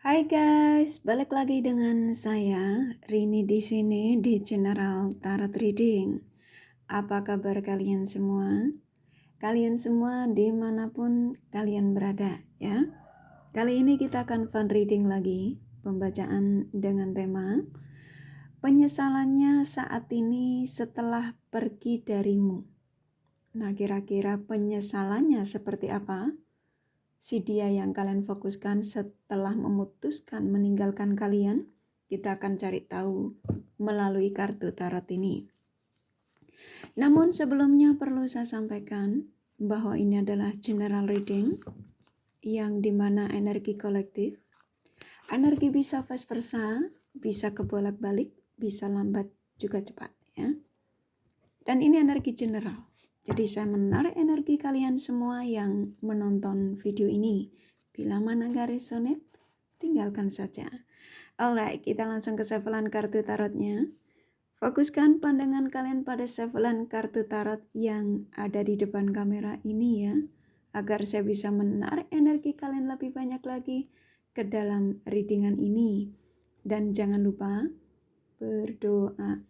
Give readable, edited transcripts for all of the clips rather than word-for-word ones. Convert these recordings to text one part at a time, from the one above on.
Hai guys, balik lagi dengan saya Rini di sini di General Tarot Reading. Apa kabar kalian semua? Kalian semua dimanapun kalian berada ya. Kali ini kita akan fun reading lagi, pembacaan dengan tema penyesalannya saat ini setelah pergi darimu. Nah, kira-kira penyesalannya seperti apa? Si dia yang kalian fokuskan setelah memutuskan meninggalkan kalian, kita akan cari tahu melalui kartu tarot ini. Namun sebelumnya perlu saya sampaikan bahwa ini adalah general reading yang dimana energi kolektif, energi bisa vice versa, bisa kebolak-balik, bisa lambat juga cepat ya. Dan ini energi general. Jadi saya menarik energi kalian semua yang menonton video ini. Bila mana gak resonate, tinggalkan saja. Alright, kita langsung ke sevelan kartu tarotnya. Fokuskan pandangan kalian pada sevelan kartu tarot yang ada di depan kamera ini ya. Agar saya bisa menarik energi kalian lebih banyak lagi ke dalam readingan ini. Dan jangan lupa berdoa.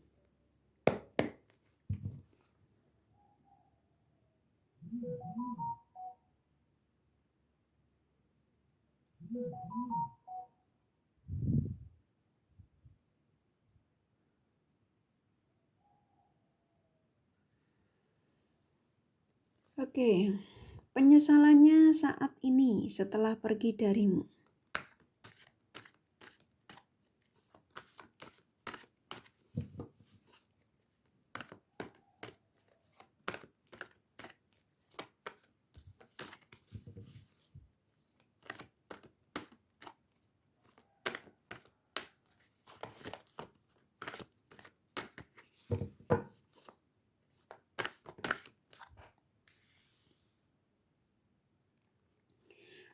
Oke, penyesalannya saat ini setelah pergi darimu.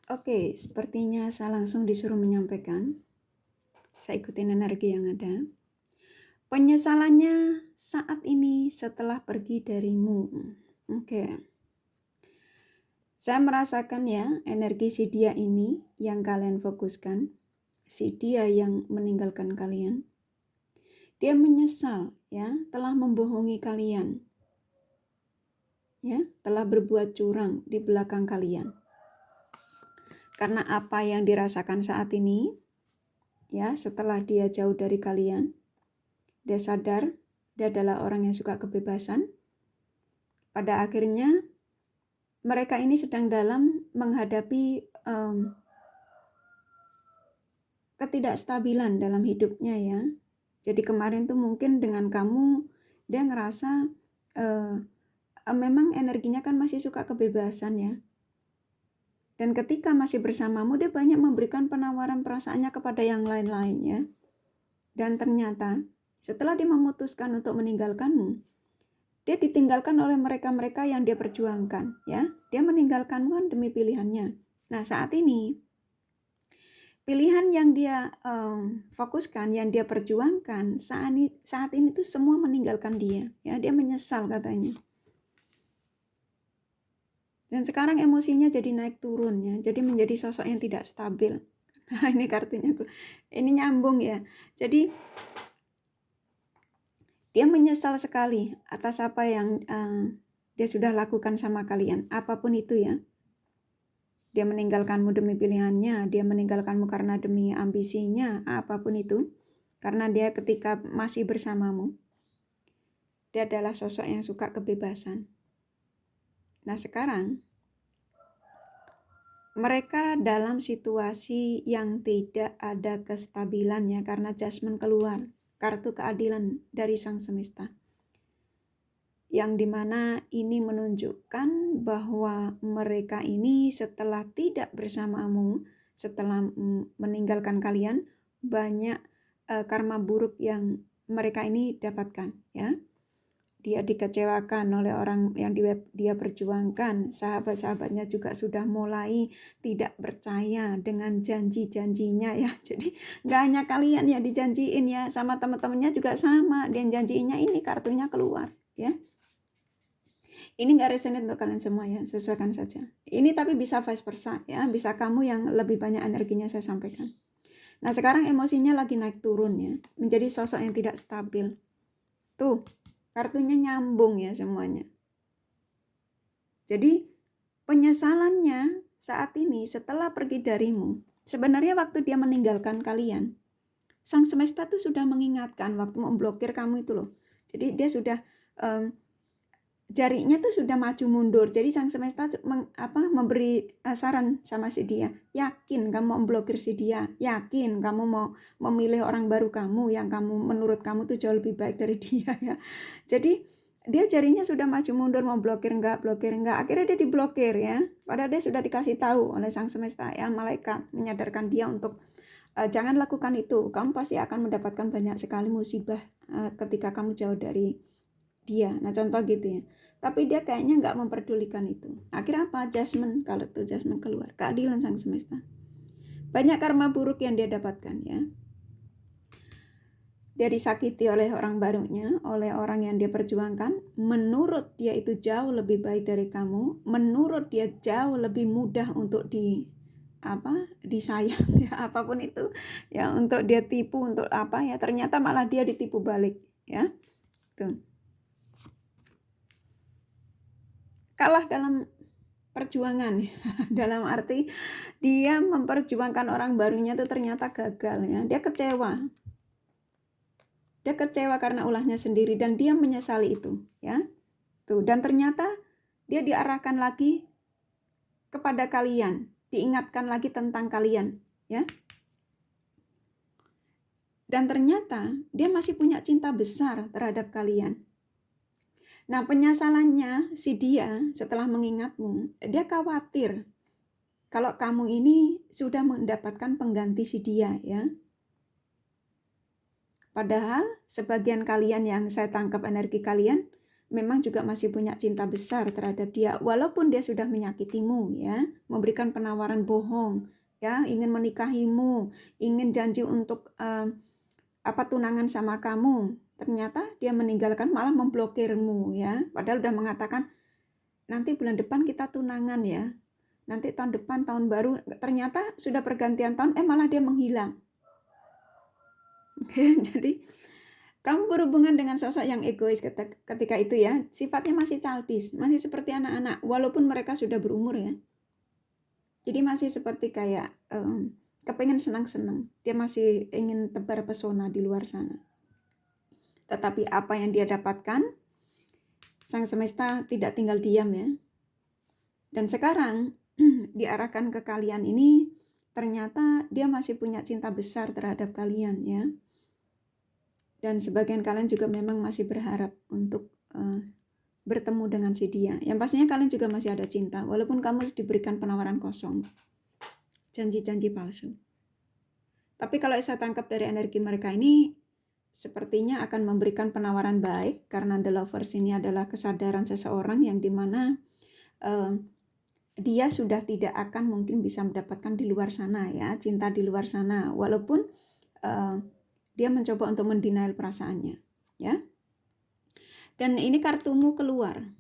Oke, sepertinya saya langsung disuruh menyampaikan. Saya ikutin energi yang ada. Penyesalannya saat ini setelah pergi darimu. Oke. Saya merasakan ya, energi si dia ini yang kalian fokuskan. Si dia yang meninggalkan kalian. Dia menyesal ya, telah membohongi kalian. Ya, telah berbuat curang di belakang kalian. Karena apa yang dirasakan saat ini, ya setelah dia jauh dari kalian, dia sadar dia adalah orang yang suka kebebasan. Pada akhirnya mereka ini sedang dalam menghadapi ketidakstabilan dalam hidupnya ya. Jadi kemarin tuh mungkin dengan kamu dia ngerasa memang energinya kan masih suka kebebasan ya. Dan ketika masih bersamamu, dia banyak memberikan penawaran perasaannya kepada yang lain-lain ya. Dan ternyata setelah dia memutuskan untuk meninggalkanmu, dia ditinggalkan oleh mereka-mereka yang dia perjuangkan ya. Dia meninggalkanmu kan demi pilihannya. Nah saat ini, pilihan yang dia fokuskan, yang dia perjuangkan, saat ini tuh semua meninggalkan dia ya. Dia menyesal katanya. Dan sekarang emosinya jadi naik turun ya, jadi menjadi sosok yang tidak stabil. Nah ini kartunya tuh, ini nyambung ya. Jadi dia menyesal sekali atas apa yang dia sudah lakukan sama kalian, apapun itu ya. Dia meninggalkanmu demi pilihannya, dia meninggalkanmu karena demi ambisinya, apapun itu. Karena dia ketika masih bersamamu, dia adalah sosok yang suka kebebasan. Nah sekarang, mereka dalam situasi yang tidak ada kestabilannya karena judgment keluar, kartu keadilan dari Sang Semesta. Yang dimana ini menunjukkan bahwa mereka ini setelah tidak bersamamu, setelah meninggalkan kalian, banyak karma buruk yang mereka ini dapatkan ya. Dia dikecewakan oleh orang yang dia perjuangkan. Sahabat-sahabatnya juga sudah mulai tidak percaya dengan janji-janjinya ya. Jadi gak hanya kalian ya dijanjiin ya, sama teman-temannya juga sama. Dia janjiinnya ini kartunya keluar ya. Ini gak resonate untuk kalian semua ya, sesuaikan saja. Ini tapi bisa vice versa ya, bisa kamu yang lebih banyak energinya saya sampaikan. Nah sekarang emosinya lagi naik turun ya, menjadi sosok yang tidak stabil. Tuh, kartunya nyambung ya semuanya. Jadi penyesalannya saat ini setelah pergi darimu, sebenarnya waktu dia meninggalkan kalian, Sang Semesta tuh sudah mengingatkan waktu memblokir kamu itu loh. Jadi dia sudah jarinya tuh sudah maju mundur. Jadi Sang Semesta memberi saran sama si dia. Yakin kamu mau memblokir si dia? Yakin kamu mau memilih orang baru kamu yang menurut kamu tuh jauh lebih baik dari dia ya. Jadi dia jarinya sudah maju mundur, mau blokir enggak. Akhirnya dia diblokir ya. Padahal dia sudah dikasih tahu oleh Sang Semesta ya, malaikat menyadarkan dia untuk jangan lakukan itu. Kamu pasti akan mendapatkan banyak sekali musibah ketika kamu jauh dari dia. Nah contoh gitu ya. Tapi dia kayaknya nggak memperdulikan itu. Akhirnya apa? Judgment. Kalau tuh judgment keluar, keadilan Sang Semesta. Banyak karma buruk yang dia dapatkan ya. Dia disakiti oleh orang barunya, oleh orang yang dia perjuangkan. Menurut dia itu jauh lebih baik dari kamu. Menurut dia jauh lebih mudah untuk disayang ya, apapun itu ya, untuk dia tipu, untuk apa ya, ternyata malah dia ditipu balik ya. Tuh. Kalah dalam perjuangan dalam arti dia memperjuangkan orang barunya itu ternyata gagal ya. Dia kecewa karena ulahnya sendiri dan dia menyesali itu ya. Tuh, dan ternyata dia diarahkan lagi kepada kalian, diingatkan lagi tentang kalian ya. Dan ternyata dia masih punya cinta besar terhadap kalian. Nah, penyesalannya si dia setelah mengingatmu, dia khawatir kalau kamu ini sudah mendapatkan pengganti si dia ya. Padahal sebagian kalian yang saya tangkap energi kalian memang juga masih punya cinta besar terhadap dia, walaupun dia sudah menyakitimu ya, memberikan penawaran bohong ya, ingin menikahimu, ingin janji untuk tunangan sama kamu. Ternyata dia meninggalkan, malah memblokirmu ya. Padahal udah mengatakan nanti bulan depan kita tunangan ya. Nanti tahun depan, tahun baru. Ternyata sudah pergantian tahun, malah dia menghilang. Jadi kamu berhubungan dengan sosok yang egois ketika itu ya. Sifatnya masih childish, masih seperti anak-anak. Walaupun mereka sudah berumur ya. Jadi masih seperti kayak kepengen senang-senang. Dia masih ingin tebar pesona di luar sana. Tetapi apa yang dia dapatkan, Sang Semesta tidak tinggal diam ya. Dan sekarang diarahkan ke kalian ini, ternyata dia masih punya cinta besar terhadap kalian ya. Dan sebagian kalian juga memang masih berharap untuk bertemu dengan si dia. Yang pastinya kalian juga masih ada cinta, walaupun kamu diberikan penawaran kosong. Janji-janji palsu. Tapi kalau saya tangkap dari energi mereka ini, sepertinya akan memberikan penawaran baik, karena The Lovers ini adalah kesadaran seseorang yang dimana dia sudah tidak akan mungkin bisa mendapatkan di luar sana ya, cinta di luar sana, walaupun dia mencoba untuk mendenial perasaannya ya. Dan ini kartumu keluar.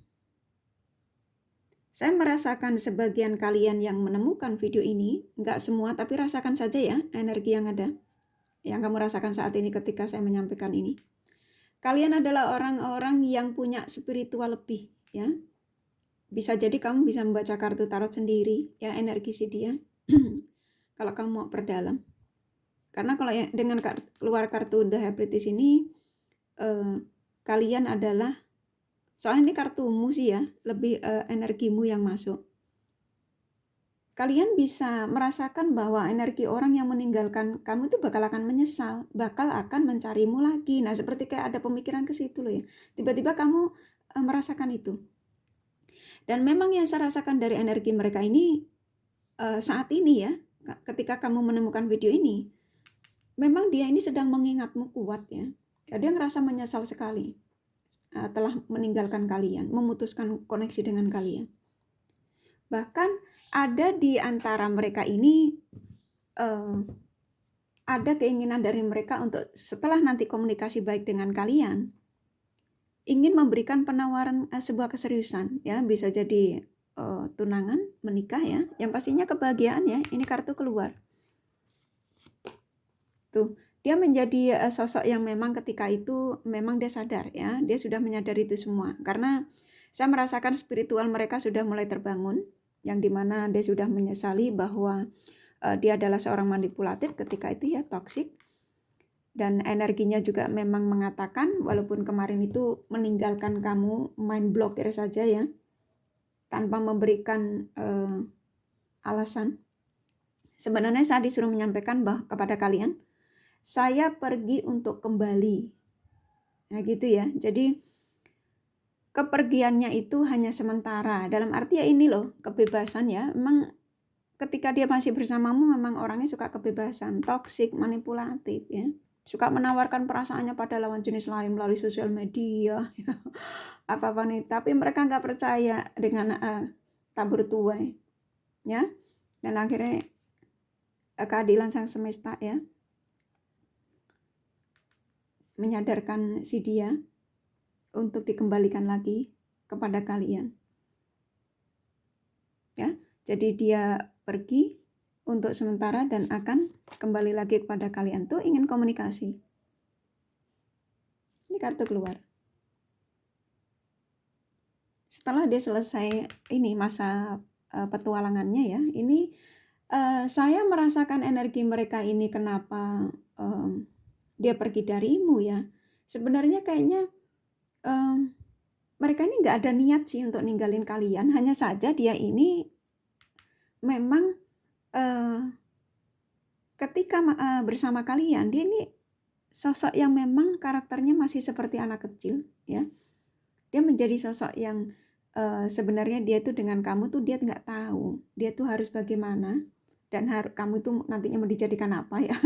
Saya merasakan sebagian kalian yang menemukan video ini, nggak semua, tapi rasakan saja ya energi yang ada, yang kamu rasakan saat ini ketika saya menyampaikan ini. Kalian adalah orang-orang yang punya spiritual lebih ya. Bisa jadi kamu bisa membaca kartu tarot sendiri ya, energi si dia. Kalau kamu mau perdalam. Karena kalau dengan keluar kartu The Hybridis ini, kalian adalah, soalnya ini kartumu sih ya, lebih energimu yang masuk. Kalian bisa merasakan bahwa energi orang yang meninggalkan kamu itu bakal akan menyesal, bakal akan mencarimu lagi. Nah, seperti kayak ada pemikiran ke situ loh ya. Tiba-tiba kamu merasakan itu. Dan memang yang saya rasakan dari energi mereka ini saat ini ya, ketika kamu menemukan video ini, memang dia ini sedang mengingatmu kuat ya. Dia ngerasa menyesal sekali telah meninggalkan kalian, memutuskan koneksi dengan kalian. Bahkan ada di antara mereka ini ada keinginan dari mereka untuk setelah nanti komunikasi baik dengan kalian, ingin memberikan penawaran sebuah keseriusan ya, bisa jadi tunangan, menikah ya, yang pastinya kebahagiaan ya. Ini kartu keluar. Tuh, dia menjadi sosok yang memang ketika itu memang dia sadar ya, dia sudah menyadari itu semua. Karena saya merasakan spiritual mereka sudah mulai terbangun, yang dimana dia sudah menyesali bahwa dia adalah seorang manipulatif ketika itu ya, toksik. Dan energinya juga memang mengatakan, walaupun kemarin itu meninggalkan kamu, main blokir saja ya, tanpa memberikan alasan. Sebenarnya saya disuruh menyampaikan kepada kalian, saya pergi untuk kembali. Nah gitu ya, jadi kepergiannya itu hanya sementara. Dalam arti ya ini loh, kebebasan ya, memang ketika dia masih bersamamu memang orangnya suka kebebasan, toksik, manipulatif ya. Suka menawarkan perasaannya pada lawan jenis lain melalui sosial media, apa-apa nih. Tapi mereka nggak percaya dengan tabur tuai, ya. Dan akhirnya keadilan sang semesta ya, menyadarkan si dia untuk dikembalikan lagi kepada kalian. Ya, jadi dia pergi untuk sementara dan akan kembali lagi kepada kalian. Tuh ingin komunikasi. Ini kartu keluar. Setelah dia selesai ini masa petualangannya ya, ini saya merasakan energi mereka ini kenapa dia pergi darimu ya. Sebenarnya kayaknya mereka ini nggak ada niat sih untuk ninggalin kalian. Hanya saja dia ini memang ketika bersama kalian, dia ini sosok yang memang karakternya masih seperti anak kecil ya. Dia menjadi sosok yang sebenarnya dia tuh dengan kamu tuh dia nggak tahu dia tuh harus bagaimana, dan kamu tuh nantinya mau dijadikan apa ya,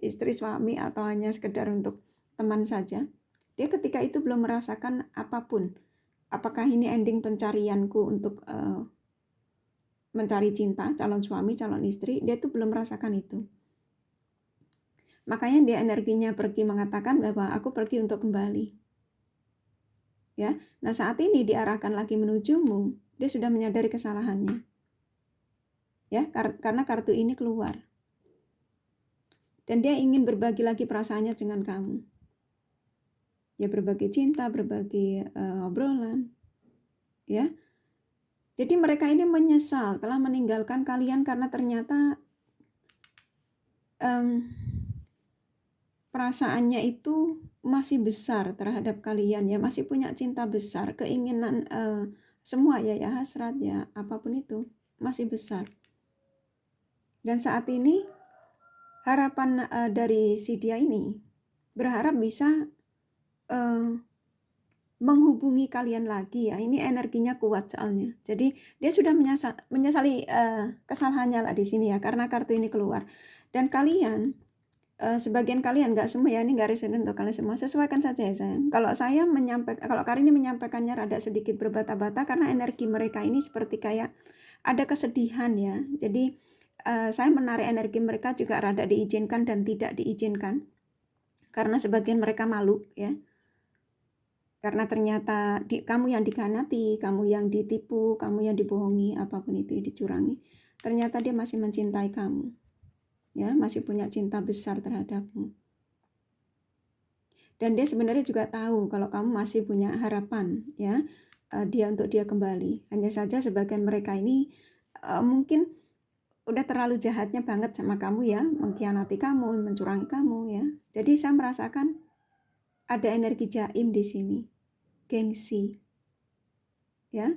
istri, suami, atau hanya sekedar untuk teman saja. Dia ketika itu belum merasakan apapun. Apakah ini ending pencarianku untuk mencari cinta, calon suami, calon istri, dia tuh belum merasakan itu. Makanya dia energinya pergi mengatakan bahwa aku pergi untuk kembali. Ya, nah saat ini diarahkan lagi menujumu, dia sudah menyadari kesalahannya. Ya, karena kartu ini keluar. Dan dia ingin berbagi lagi perasaannya dengan kamu. Ya, berbagi cinta, berbagi obrolan. Ya. Jadi mereka ini menyesal telah meninggalkan kalian karena ternyata perasaannya itu masih besar terhadap kalian ya, masih punya cinta besar, keinginan semua ya, hasrat ya, apapun itu masih besar. Dan saat ini harapan dari si dia ini berharap bisa menghubungi kalian lagi ya. Ini energinya kuat soalnya. Jadi dia sudah menyesali kesalahannya lah di sini ya, karena kartu ini keluar. Dan kalian sebagian kalian, nggak semua ya, ini nggak resonan untuk kalian semua, sesuaikan saja ya sayang. Kalau saya menyampaikan, kalau Karini menyampaikannya rada sedikit berbata-bata karena energi mereka ini seperti kayak ada kesedihan ya. Jadi saya menarik energi mereka juga rada diizinkan dan tidak diizinkan karena sebagian mereka malu ya. Karena ternyata kamu yang dikhianati, kamu yang ditipu, kamu yang dibohongi, apapun itu dicurangi. Ternyata dia masih mencintai kamu. Ya, masih punya cinta besar terhadapmu. Dan dia sebenarnya juga tahu kalau kamu masih punya harapan ya, untuk dia kembali. Hanya saja sebagian mereka ini mungkin udah terlalu jahatnya banget sama kamu ya, mengkhianati kamu, mencurangi kamu ya. Jadi saya merasakan ada energi jaim di sini. Gengsi. Ya.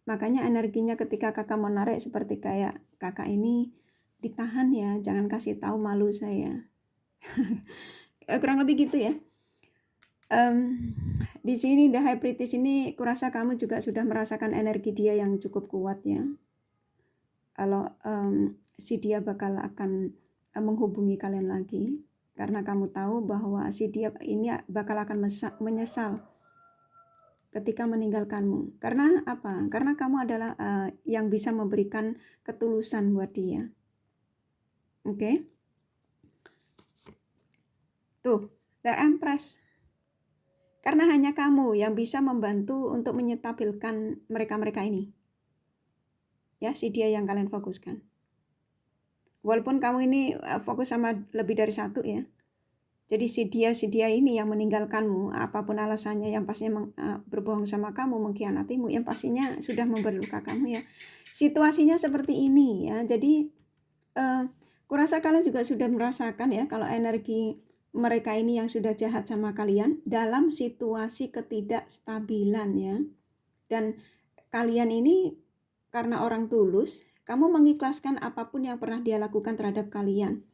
Makanya energinya ketika kakak menarik seperti kayak kakak ini ditahan ya, jangan kasih tahu, malu saya. Kurang lebih gitu ya. Di sini The High Priestess ini kurasa kamu juga sudah merasakan energi dia yang cukup kuat ya. Kalau si dia bakal akan menghubungi kalian lagi karena kamu tahu bahwa si dia ini bakal akan menyesal ketika meninggalkanmu. Karena apa? Karena kamu adalah yang bisa memberikan ketulusan buat dia. Oke? Tuh, The Empress. Karena hanya kamu yang bisa membantu untuk menyetabilkan mereka-mereka ini. Ya, si dia yang kalian fokuskan. Walaupun kamu ini fokus sama lebih dari satu ya. Jadi si dia ini yang meninggalkanmu, apapun alasannya, yang pastinya berbohong sama kamu, mengkhianatimu, yang pastinya sudah memperluka kamu ya. Situasinya seperti ini ya. Jadi kurasa kalian juga sudah merasakan ya kalau energi mereka ini yang sudah jahat sama kalian dalam situasi ketidakstabilan ya. Dan kalian ini karena orang tulus, kamu mengikhlaskan apapun yang pernah dia lakukan terhadap kalian.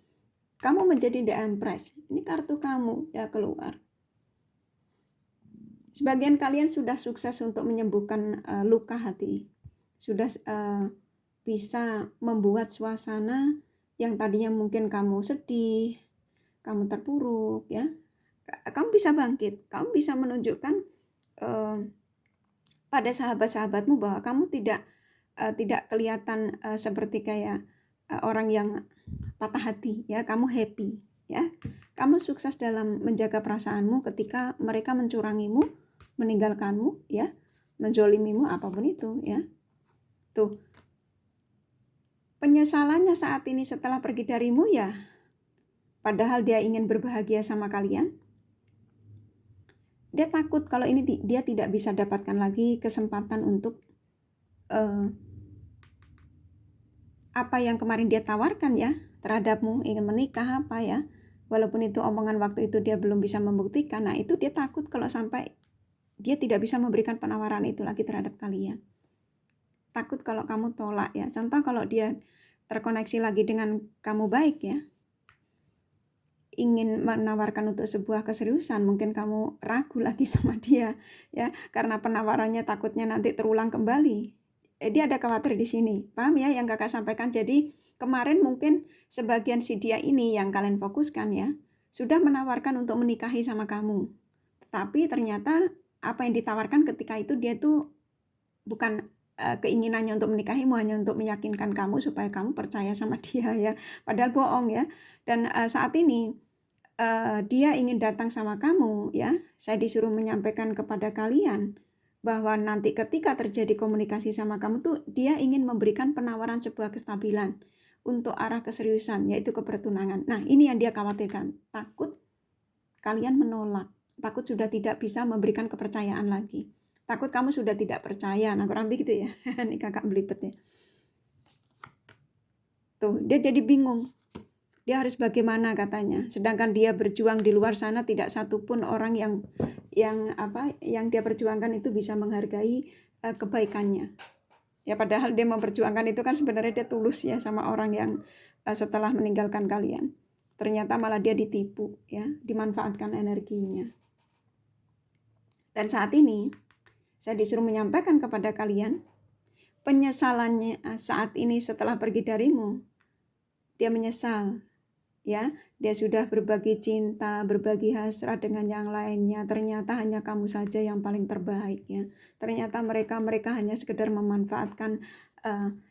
Kamu menjadi the empress. Ini kartu kamu ya keluar. Sebagian kalian sudah sukses untuk menyembuhkan luka hati. Sudah bisa membuat suasana yang tadinya mungkin kamu sedih, kamu terpuruk ya. Kamu bisa bangkit. Kamu bisa menunjukkan pada sahabat-sahabatmu bahwa kamu tidak kelihatan seperti kayak orang yang patah hati ya, kamu happy ya. Kamu sukses dalam menjaga perasaanmu ketika mereka mencurangimu, meninggalkanmu ya, menzolimimu apapun itu ya. Tuh. Penyesalannya saat ini setelah pergi darimu ya, padahal dia ingin berbahagia sama kalian. Dia takut kalau ini dia tidak bisa dapatkan lagi kesempatan untuk apa yang kemarin dia tawarkan ya terhadapmu, ingin menikah apa ya, walaupun itu omongan waktu itu dia belum bisa membuktikan. Nah itu dia takut kalau sampai dia tidak bisa memberikan penawaran itu lagi terhadap kalian. Takut kalau kamu tolak ya. Contoh kalau dia terkoneksi lagi dengan kamu baik ya, ingin menawarkan untuk sebuah keseriusan, mungkin kamu ragu lagi sama dia ya, karena penawarannya takutnya nanti terulang kembali. Dia ada khawatir di sini. Paham ya yang kakak sampaikan? Jadi kemarin mungkin sebagian si dia ini yang kalian fokuskan ya, sudah menawarkan untuk menikahi sama kamu. Tetapi ternyata apa yang ditawarkan ketika itu dia tuh bukan keinginannya untuk menikahimu, hanya untuk meyakinkan kamu supaya kamu percaya sama dia ya. Padahal bohong ya. Dan saat ini dia ingin datang sama kamu ya. Saya disuruh menyampaikan kepada kalian bahwa nanti ketika terjadi komunikasi sama kamu tuh dia ingin memberikan penawaran sebuah kestabilan untuk arah keseriusan, yaitu kepertunangan. Nah ini yang dia khawatirkan, takut kalian menolak, takut sudah tidak bisa memberikan kepercayaan lagi, takut kamu sudah tidak percaya. Nah kurang begitu ya. Ini kakak belibet ya. Tuh dia jadi bingung, dia harus bagaimana katanya. Sedangkan dia berjuang di luar sana, tidak satupun orang yang dia perjuangkan itu bisa menghargai kebaikannya. Ya padahal dia memperjuangkan itu kan sebenarnya dia tulus ya sama orang yang setelah meninggalkan kalian. Ternyata malah dia ditipu ya, dimanfaatkan energinya. Dan saat ini saya disuruh menyampaikan kepada kalian penyesalannya saat ini setelah pergi darimu. Dia menyesal. Ya, dia sudah berbagi cinta, berbagi hasrat dengan yang lainnya. Ternyata hanya kamu saja yang paling terbaik ya. Ternyata mereka hanya sekedar memanfaatkan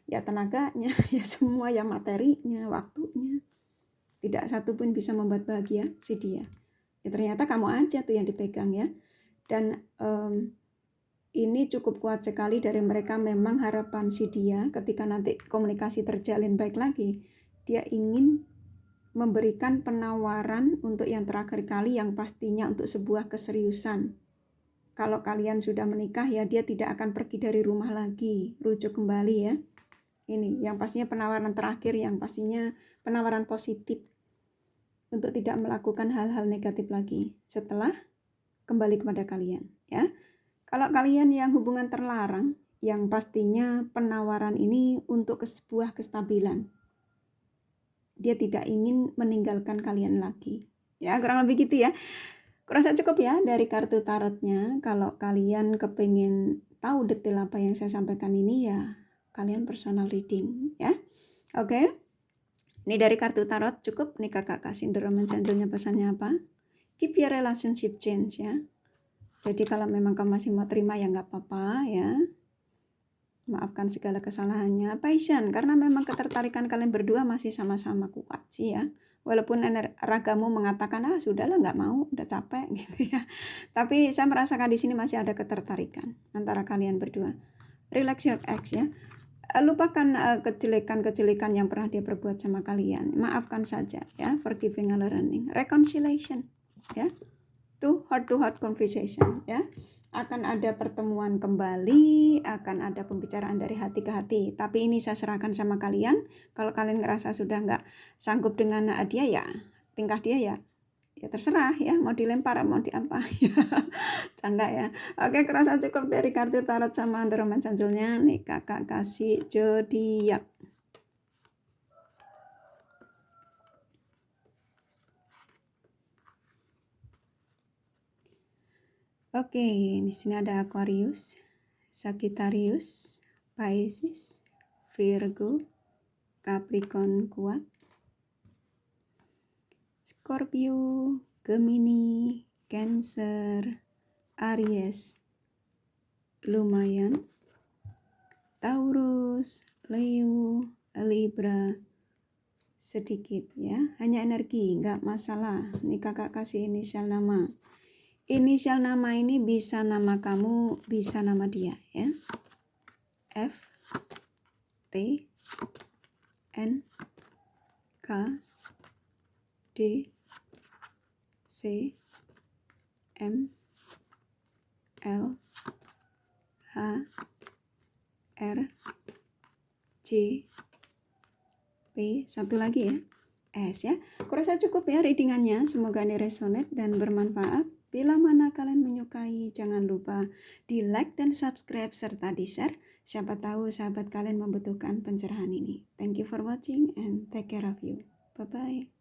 ya tenaganya, ya semua ya materinya, waktunya. Tidak satu pun bisa membuat bahagia si dia. Ya ternyata kamu aja tuh yang dipegang ya. Dan ini cukup kuat sekali dari mereka. Memang harapan si dia ketika nanti komunikasi terjalin baik lagi, dia ingin memberikan penawaran untuk yang terakhir kali, yang pastinya untuk sebuah keseriusan. Kalau kalian sudah menikah ya, dia tidak akan pergi dari rumah lagi, rujuk kembali ya. Ini yang pastinya penawaran terakhir, yang pastinya penawaran positif untuk tidak melakukan hal-hal negatif lagi setelah kembali kepada kalian ya. Kalau kalian yang hubungan terlarang, yang pastinya penawaran ini untuk sebuah kestabilan. Dia tidak ingin meninggalkan kalian lagi. Ya, kurang lebih gitu ya. Kurasa cukup ya dari kartu tarotnya. Kalau kalian kepengen tahu detail apa yang saya sampaikan ini ya, kalian personal reading ya. Oke. Ini dari kartu tarot cukup. Nih kakak kasih Roman Angel-nya pesannya apa? Keep your relationship change ya. Jadi kalau memang kamu masih mau terima ya nggak apa-apa ya. Maafkan segala kesalahannya, Paisan, karena memang ketertarikan kalian berdua masih sama-sama kuat sih ya. Walaupun ragamu mengatakan sudahlah nggak mau, udah capek gitu ya. Tapi saya merasakan di sini masih ada ketertarikan antara kalian berdua. Relax your ex ya. lupakan kejelekan-kejelekan yang pernah dia perbuat sama kalian. Maafkan saja ya, forgiving and learning. Reconciliation ya. To heart conversation ya. Akan ada pertemuan kembali, akan ada pembicaraan dari hati ke hati. Tapi ini saya serahkan sama kalian. Kalau kalian ngerasa sudah nggak sanggup dengan dia ya, tingkah dia ya terserah ya, mau dilempar mau diapa ya. Canda ya. Oke, kerasa cukup dari kartu tarot sama under romance angelnya. Nih kakak kasih zodiak. Oke, di sini ada Aquarius, Sagittarius, Pisces, Virgo, Capricorn kuat, Scorpio, Gemini, Cancer, Aries, lumayan, Taurus, Leo, Libra, sedikit ya, hanya energi, nggak masalah. Ini kakak kasih inisial nama. Inisial nama ini bisa nama kamu, bisa nama dia ya. F, T, N, K, D, C, M, L, H, R, J, P, satu lagi ya, S ya. Kurasa cukup ya readingannya, semoga ini resonate dan bermanfaat. Bila mana kalian menyukai, jangan lupa di like dan subscribe serta di share. Siapa tahu sahabat kalian membutuhkan pencerahan ini. Thank you for watching and take care of you. Bye-bye.